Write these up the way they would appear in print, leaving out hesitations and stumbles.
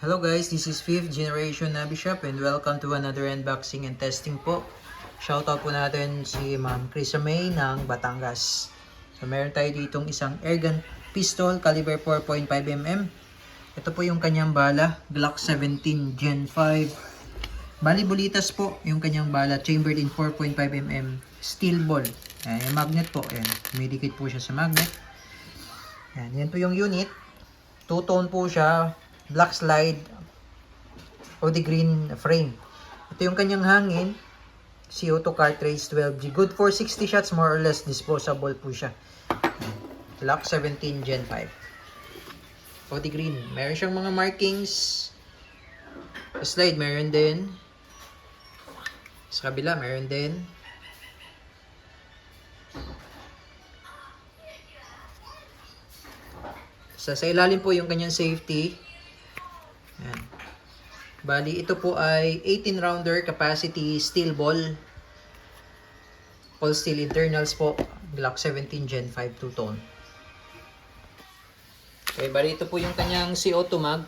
Hello guys, this is 5th generation Nabishop and welcome to another unboxing and testing po. Shoutout po natin si Ma'am Krisa May ng Batangas. So meron tayo ditong isang airgun pistol caliber 4.5mm. Ito po yung kanyang bala, Glock 17 Gen 5. Bali bulitas po yung kanyang bala, chambered in 4.5mm steel ball. Yung magnet po, ayan, dumidikit po siya sa magnet. Yan po yung unit. Two-tone po siya, black slide o the green frame. Ito yung kanyang hangin, CO2 cartridge 12G. Good for 60 shots, more or less disposable po siya. Glock 17 Gen 5. O the green. Meron siyang mga markings. Slide, meron din. Sa kabila, meron din. Sa ilalim po yung kanyang safety. Ayan. Bali, ito po ay 18 rounder capacity steel ball. All steel internals po. Glock 17 Gen 5 two-tone. Okay, bali ito po yung kanyang CO2 mag.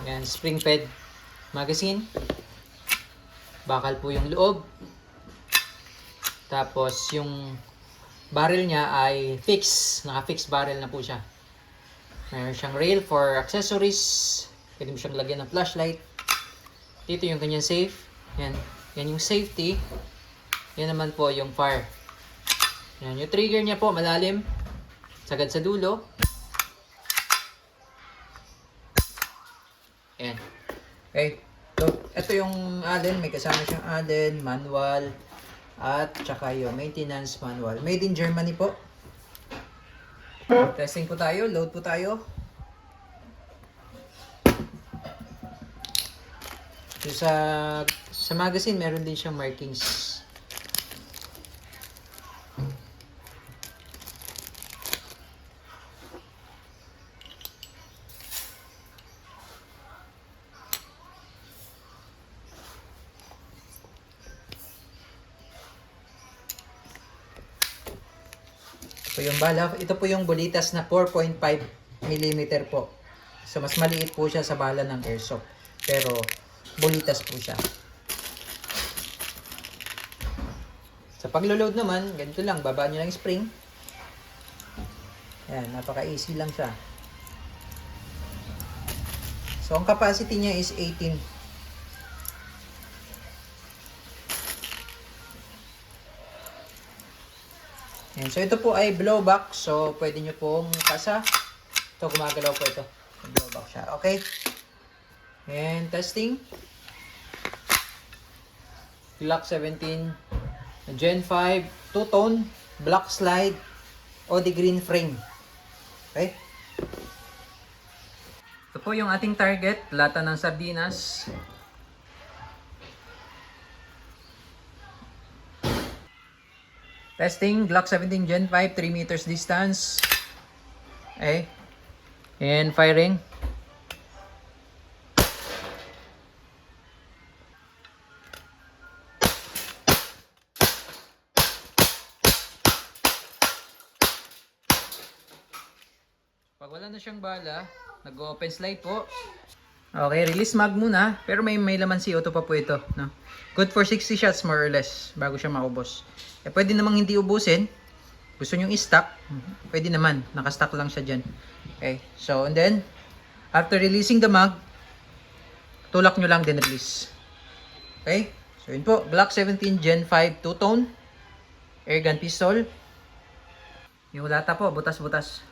Ayan, spring fed magazine. Bakal po yung loob. Tapos yung barrel niya ay naka-fix barrel na po siya. Mayroon siyang rail for accessories. Pwede mo siyang lagyan ng flashlight. Dito yung kanyang safe. Yan yung safety. Yan naman po yung fire. Yan, yung trigger niya po malalim. Sagad sa dulo. Yan. Okay. So, ito yung Allen. May kasama siyang Allen, manual, at tsaka yung maintenance manual. Made in Germany po. Testing po tayo. Load po tayo. So, sa magazine, meron din siyang markings. Ito yung bala. Ito po yung bulitas na 4.5mm po. So, mas maliit po siya sa bala ng airsoft. Pero, bulitas po siya. Sa paglo-load naman, ganito lang. Baba nyo lang yung spring. Ayan, napaka-easy lang siya. So, ang capacity niya is 18. Ayan, so, ito po ay blowback. So, pwede nyo pong kasa. Ito, gumagalaw po ito. Blowback siya. Okay. And testing. Glock 17 Gen 5 two-tone black slide o the green frame. Okay. Ito po yung ating target. Lata ng sardinas. Testing, Glock 17 Gen 5, 3 meters distance. Okay. And firing. Pag wala na siyang bala, nag-open slide po. Okay, release mag muna. Pero may laman CO2 pa po ito. No? Good for 60 shots more or less bago siya maubos. Pwede namang hindi ubusin. Gusto nyo i-stock, pwede naman. Nakastock lang siya dyan. Okay, so and then, after releasing the mag, tulak nyo lang din release. Okay, so yun po. Glock 17 Gen 5 two-tone airgun pistol. Yung lata po, butas-butas.